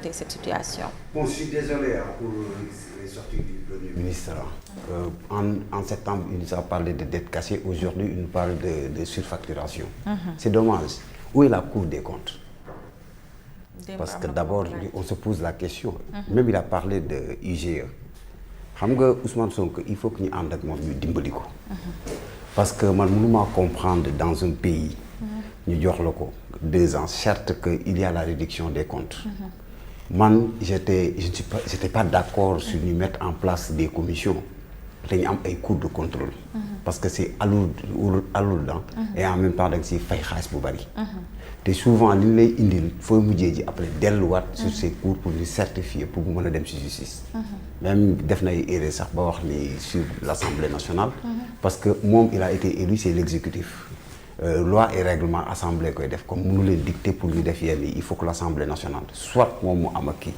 cette situation. Bon, je suis désolé pour les sorties du Premier ministre. En septembre, il nous a parlé de dette cachée. Aujourd'hui, il nous parle de surfacturation. C'est dommage. Où est la Cour des comptes? Parce que d'abord, on se pose la question. Même il a parlé de IGE. Xam nga Ousmane Sonko, il faut que ñu ànd ak moom ñu dimbali ko. Parce que man mënuma comprendre dans un pays ñu jox la ko 2 ans, certes que il y a la réduction des comptes. Man j'étais pas d'accord sur ñu mettre en place des commissions dañu am ay cours de contrôle. Parce que c'est alourdant et en même temps da nga siy fay xaalis bu bari. te souvent li ñu lay indil foo mujjee ji après delluwaat sur ces cours pour ñu certifier pour mu mën a dem ci justice. Même def na ay erreur sax ba wax ni sur l'Assemblée nationale. Parce que moom il a été élu, c'est l'exécutif. Loi et règlement assemblée koy def comme mënu leen dicter pour ñu def yenn yi, il faut que l'Assemblée nationale soit moom mu am ak kii.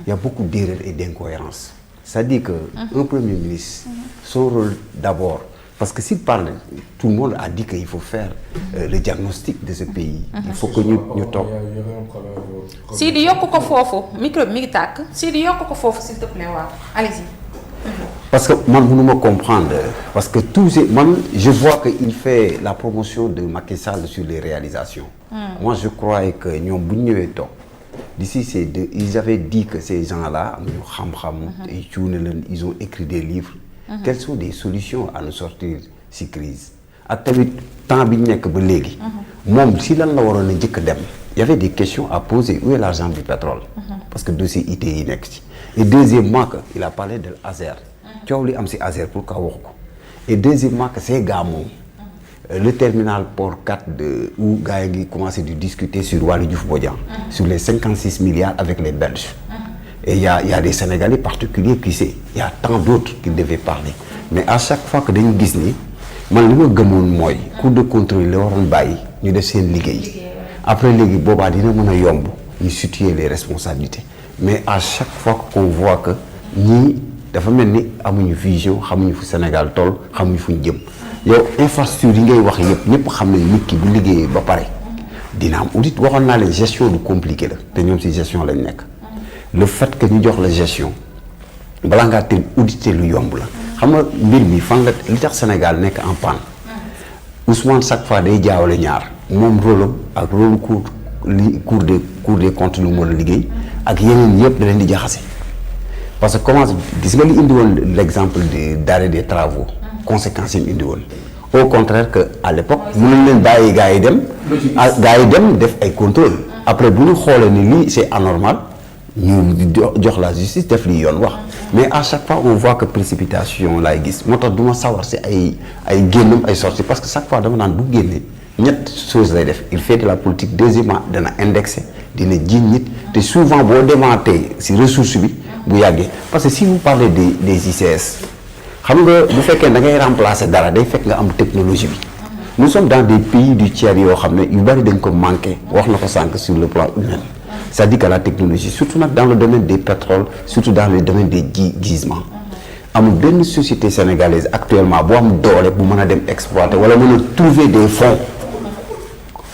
Il y a beaucoup d'erreurs et d'incohérences. C'est-à-dire que un premier ministre, son rôle d'abord, parce que s'il parle, tout le monde a dit qu'il faut faire le diagnostic de ce pays. Il faut que ñu toog. Sidi yokk ko foofu micro bi mi ngi tàkk Sidi yokk ko foofu s'il te plaît waaw allez-y. Parce que man mënuma comprendre parce que je vois qu'il fait la promotion de Macky Sall sur les réalisations. Moi je croyais que ñoom bu ñu ñëwee toog d'ici ils avaient dit que ces gens-là am ñu xam-xam. ay cuune leen ils ont écrit des livres. Quelles sont des solutions à nous sortir ci crise ak tamit temps bi ñu nekk ba léegi. moom si lan la waroon a njëkk a dem. Il y avait des questions à poser. Où est l'argent du pétrole? Parce que dossier IT yi nekk ci. Et deuxièmement que il a parlé de l'Azer. coow li am ci Azer pour ka wax ko. Et deuxièmement que ces gars moom le terminal port 4 où gars yi ngi commencé de discuter sur Waly Diouf Bodian. Sur les 56 milliards avec les Belges. Et il y a des Sénégalais particuliers qui sait. Il y a tant d'autres qui devaient parler. Mais à chaque fois que dañu gis ni man li ma gëmoon mooy cour de contrôle la waroon bàyyi ñu def seen liggéey. Après léegi boobaa dina mën a yomb ñu situer les responsabilités. Mais à chaque fois qu'on voit que ñii dafa mel ni amuñu vision xamuñu fu Sénégal toll xamuñu fu ñu jëm. Yow infrastructure yi ngay wax yëpp ñëpp xam nañ nit ki bu liggéeyee ba pare dina am audit. Waxoon naa leen gestion du compliqué la te ñoom ci gestion lañ nekk. Le fait que ñu jox la gestion balaa ngaa teel auditer lu yomb la. xam nga mbir mi fan la li tax Sénégal nekk en panne. Ousmane chaque fois day jaawale ñaar moom rôle am ak rôle cour des comptes lu mu war a liggéey ak yeneen yëpp da leen di jaxase. Parce que comment gis nga li indi woon l'exemple d'arrêt des travaux. Conséquences yi mu indi woon. Au contraire que à l'époque mënuñ leen bàyyi gars yi dem. Def ay contrôle. Après bu ñu xoolee ni lii c'est anormal ñu jox la justice def li yoon wax. Mais à chaque fois on voit que précipitation laay gis moo tax du ma sawar si ay génnam ay sorties parce que chaque fois dama naan bu génnee ñett chose lay def il fait de la politique. Deuxièmement dana indexé dina jiiñ nit te souvent boo démanté si ressource bi bu yàggee parce que si vous parlez des ICS xam nga bu fekkee da ngay remplacer dara day fekk nga am technologie bi. Nous sommes dans des pays du tiers yoo xam ne yu bari dañ ko manqué wax na ko sànq sur le plan humain. C'est-à-dire que la technologie surtout nag dans le domaine des pétroles surtout dans le domaine des gisements amul benn société sénégalaise actuellement boo am doole bu mën a dem exploiter wala mën a trouver des fonds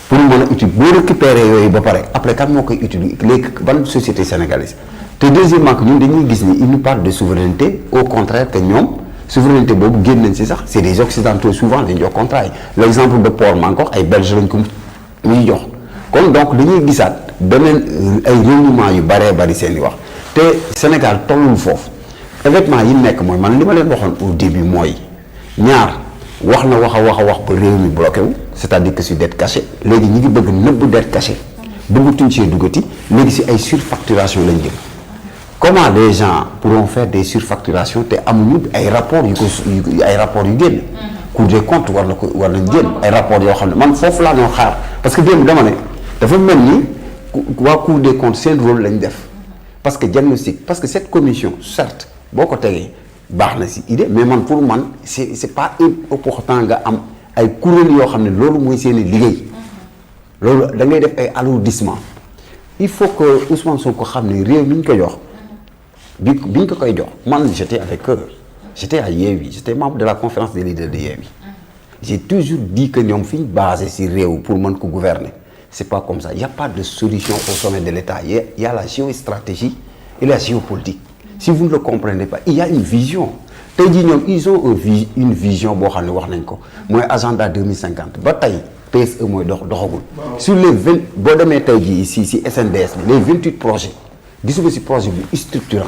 pour mën a utiliser boo récupérer yooyu ba pare après kan moo koy utiliser léegi ban société sénégalaise. Te deuxièmement que ñun dañuy gis ni il nous parle de souveraineté au contraire que ñoom souveraineté boobu génn nañ ci sax c'est des occidentaux souvent dañ jox contrat yi. L'exemple de port maa ngi ko wax ay belge lañ ko muy jox kon donc dañuy gisaat beneen ay renouement yu bëree bëri seen i wax te Sénégal tollul foofu événement yi nekk mooy man li ma leen waxoon au début mooy ñaar wax na wax a wax ba réew mi bloqué wu c'est-à-dire que si dette cachée léegi ñi ngi bëgg nëbb dette cachée bëggatuñ see duggati léegi si ay surfacturation lañ jëm. Comment les gens pourront faire des surfacturations te amuñu ay rapports yu génn. Cour des comptes war nañ génn ay rapports yoo xam ne man foofu laa ñoo xaar parce que démb dama ne dafa mel ni waa Cour des comptes seen rôle lañ def parce que diagnostic parce que cette commission certes boo ko tegee baax na ci idée mais man pour man c'est pas important nga am ay kuréel yoo xam ne loolu mooy seen liggéey loolu da ngay def ay alourdissement il faut que Ousmane Sonko xam ne réew mi ñu ko jox bi ñu ko koy jox man j'étais avec eux j'étais à Yewwi j'étais membre de la conférence des leaders de Yewwi j'ai toujours dit que ñoom fi ñu basé ci réew pour mën ko gouverner c'est pas comme ça. Il n'y a pas de solution au sommet de l'État. Il y a la géostratégie et la géopolitique. Si vous ne le comprenez pas, il y a une vision. Ils ont une vision, moi, agenda 2050. Bataille, PSE, moi, sur les 20, ici, SNDS, les 28 projets, ces projets structurants.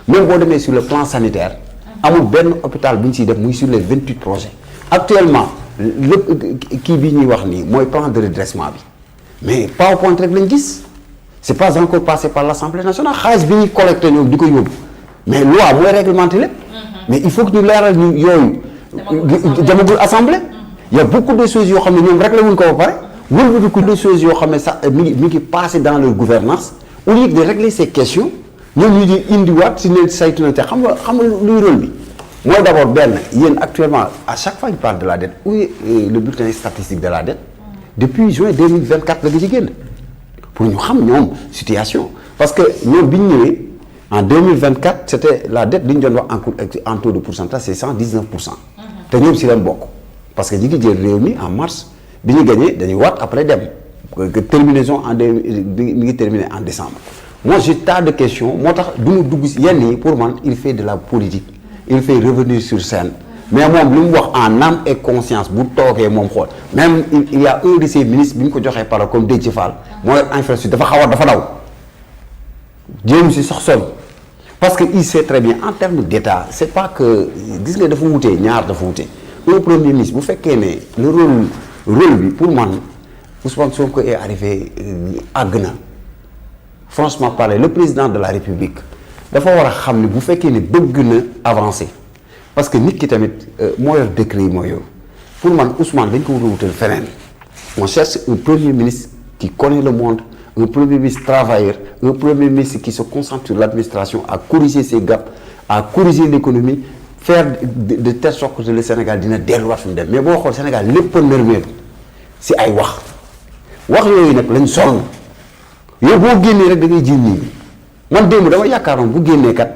Même sur le plan sanitaire, il y a un hôpital sur les 28 projets. Actuellement, le plan de redressement. Mais pas au point de l'indice. Ce n'est pas encore passé par l'Assemblée nationale. Mais la loi est réglementée. Mais il faut que nous l'ayons l'Assemblée. Il y a beaucoup de choses qui sont réglées. Il y a beaucoup de choses qui passent dans leur gouvernance. Au lieu de régler ces questions, nous nous disons moi d'abord, actuellement, à chaque fois qu'il parle de la dette, où est le bulletin statistique de la dette? Depuis juin 2024, pour nous savoir la situation. Parce que nous, en 2024, c'était la dette en taux de pourcentage, c'est 119%. Et nous, c'est un bon. Parce que nous avons réuni en mars, nous avons gagné, nous avons après terminaison en décembre. Moi, j'ai tas de questions. Pour moi, il fait de la politique. Il fait revenir sur scène. Mais moi, en âme et conscience, même il y a un de ces ministres qui a parlé comme Déthié-Fall. Moi, infrastructure, Dieu me suis parce qu'il sait très bien, en termes d'État, c'est pas que. Disons que le Premier ministre, vous faites que le rôle, pour moi, Ousmane Sonko est arrivé à Ghana. Franchement parler, le président de la République, il faut savoir que vous faites qu'il est avancer. Parce que nous qui sommes décret, pour moi, Ousmane, on cherche un Premier ministre qui connaît le monde, un Premier ministre travailleur, un Premier ministre qui se concentre sur l'administration, à corriger ses gaps, à corriger l'économie, faire de telle sorte que le Sénégal dina delluwaat fi mu dem mais boo xool Sénégal lépp a nërmeelu si ay wax yooyu nag lañ sonn yow boo génnee rek da ngay jiin nii man démb dama yaakaaroon bu génnee kat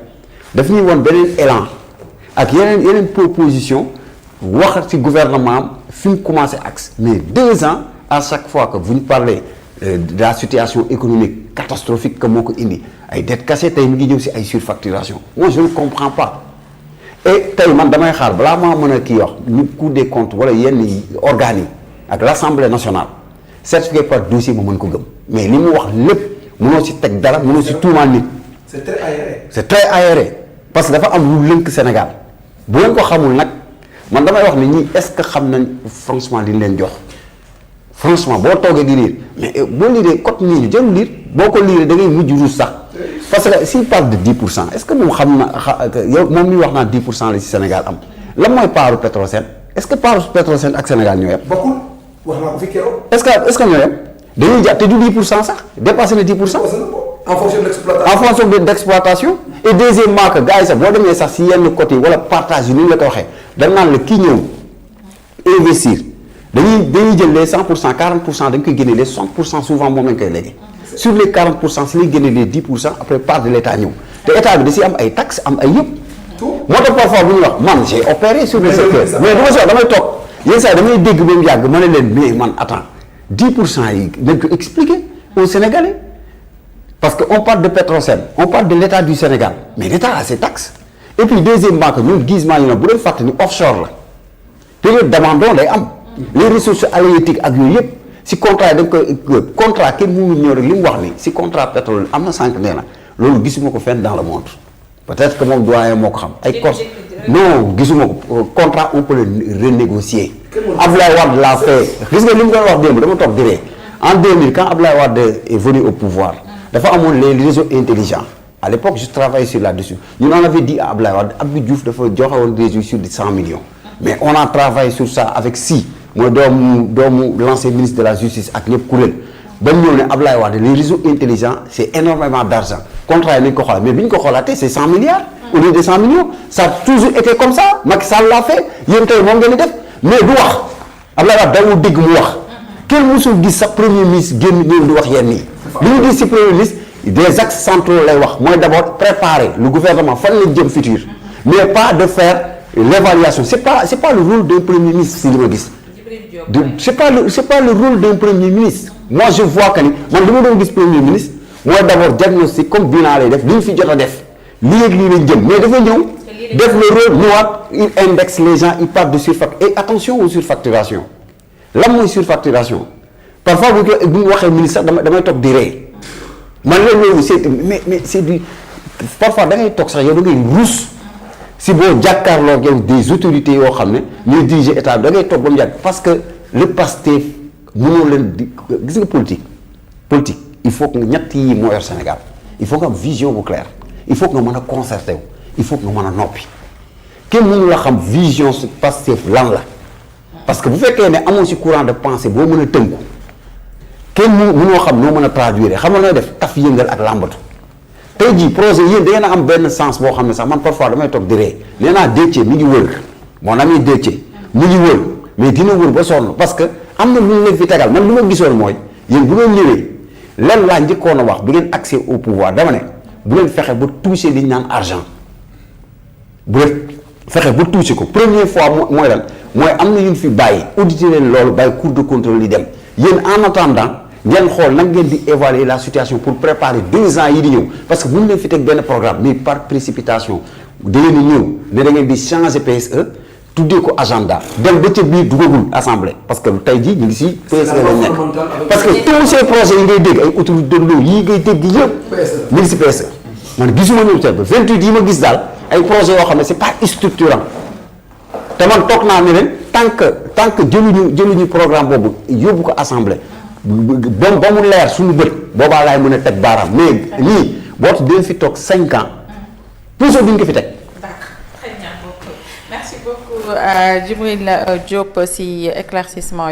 daf ñuy woon beneen élan ak yeneen proposition wax ci gouvernement fi mu commencé axe mais 2 ans à chaque fois que vous nous parlez de la situation économique catastrophique que moo ko indi ay dettes cassées tey mi ngi ñëw si ay surfacturation moi je ne comprends pas. Et tey man damay xaar balaa maa mën a kii wax ñu Cour des comptes wala yenn organes yi ak l'Assemblée nationale certifié par dossier ma mën ko gëm mais li mu wax lépp mënoo si teg dara mënoo si tuumaal nit. c'est très aéré. c'est très aéré parce que dafa am lu lënk Sénégal bu leen ko xamul nag man damay wax ne ñii est-ce que xam nañ franchement li ñu leen jox franchement boo toogee di lire mais boo liree code mii ñu jarul lire boo ko lire da ngay mujj ruus sax. Parce que s'il parle de 10%, est-ce que nous savons que 10% le Sénégal am la mooy paaru Petrosen est-ce que paaru Petrosen ak Sénégal ñoo yem. bokkul wax naa ko fi keroog. est-ce que ñoo yem dañuy jàpp te du 10% sax dépassé na 10%. en fonction de l'exploitation. En fonction de l'exploitation. Et deuxièmement que gars yi sax boo demee sax si yenn côté wala partage yi ni ñu la ko waxee dañ naan la kii ñëw investir dañuy jël les 100% 40% dañ koy génne les 60% souvent moom lañ koy léegi. Sur les 40%, si les 10%, après part de l'État. L'État a des taxes, am ay yëpp. Moi, parfois, j'ai opéré sur le secteur. Mais attends, 10%, il faut expliquer aux Sénégalais. Parce qu'on parle de Petrosen, on parle de l'État du Sénégal. Mais l'État a ses taxes. Et puis, deuxièmement, que nous, guisement, nous avons fait offshore. Demandons les ressources halieutiques agricoles. Si contrat contrat kenn mënu ñëw rek li mu wax ni si contrat pétrole am na sànq nee na loolu gisuma ko fenn dans le monde peut-être que moom doyen moo ko xam ay non gisuma ko contrat on peut le renégocier. Abdoulaye Wade l'a fait gis nga li mu doon wax démb dama toog diree en 2000 quand Abdoulaye Wade est venu au pouvoir dafa amoon les réseaux intelligents à l'époque je travaillais sur là-dessus ñu on avait dit à Abdoulaye Wade Abdou Diouf dafa joxe woon réseau sur 100 millions mais on a travaillé sur ça avec moi l'ancien ministre de la justice ak ñëpp kuréel ba ñëw ne Abdoulaye Wade les réseaux intelligents c'est énormément d'argent contrat yi nañ ko xoolaat mais bi ñu ko xoolaatee c'est 100 milliards au lieu de 100 millions ça a toujours été comme ça Macky Sall l'a fait yéen tey moom ngeen di def mais du wax Abdoulaye Wade dawul dégg mu wax kenn musul gis sax premier ministre génn ñëw di wax yenn nii li ñu gis ci premier ministre des axes centraux lay wax mooy d'abord préparer le gouvernement fan la jëm futur mais pas de faire l'évaluation c'est pas le rôle d'un premier ministre si li ma gis c'est pas le rôle d'un premier ministre moi je vois que ni man li ma doon gis premier ministre mooy d'abord diagnostic comme bilan lay def li ñu fi jot a def lii ak lii lañ jëm mais dafa ñëw def le rôle ñëwaat il indexe les gens il parle de surfacturation et attention aux surfacturations lan mooy surfacturation parfois bu ñu waxee ministre sax damay toog di ree man loolu c'est mais c'est du parfois da ngay toog sax yow da ngay ruus si boo jàkkaarloo ak yow des autorités yoo xam ne ñuy diriger état da ngay toog ba mu yàgg parce que le Pastef mënoo leen di gis nga politique il faut que ñett yi moo yor Sénégal il faut nga am vision bu claire il faut que nga mën a concerté wu il faut que nga mën a noppi kenn mënu la xam vision su Pastef lan la parce que bu fekkee ne amoo si courant de pensée boo mën a tënku kenn mënoo xam noo mën a traduire xam nga nooy def taf yëngal ak làmbatu tey jii projet yéen da ngeen a am benn sens boo xam ne sax man parfois damay toog di ree nee naa Déthié mi ngi wër mon ami Déthié mi ngi wër mais dina wër ba sonn parce que am na lu ñu leen fi tegal man li ma gisoon mooy yéen bu ngeen ñëwee lan laa njëkkoon a wax bu ngeen accès au pouvoir dama ne bu leen fexe ba toucher li ñu naan argent bu leen fexe ba toucher ko première fois mooy lan mooy am na yu ñu fi bàyyi auditer leen loolu bàyyi cour de contrôle yi dem yéen en attendant ngeen xool nag ngeen di évaluer la situation pour préparer 2 ans yi di ñëw parce que bu ñu leen fi teg benn programme mais par précipitation da ngeen di ñëw ne da ngeen di changer PSE tuddee ko agenda dem ba ca biir dugagul assemblée parce que tey jii ñu ngi si PSE lañ nekk parce que tous ces projets yi ngay dégg ay autoroute de l'eau yi ngay dégg yëpp ñu ngi si PSE man gisuma ñëw tey ba 28 yi ma gis daal ay projets yoo xam ne c'est pas structurant te man toog naa ne leen tant que jëluñu programme boobu yóbbu ko assemblée ba mu leer suñu bët boobaa laay mën a teg baaraam mais lii bootu dinañ fi toog 5 ans toujours duñ ko fi teg. Merci beaucoup Djibril Diop si éclaircissement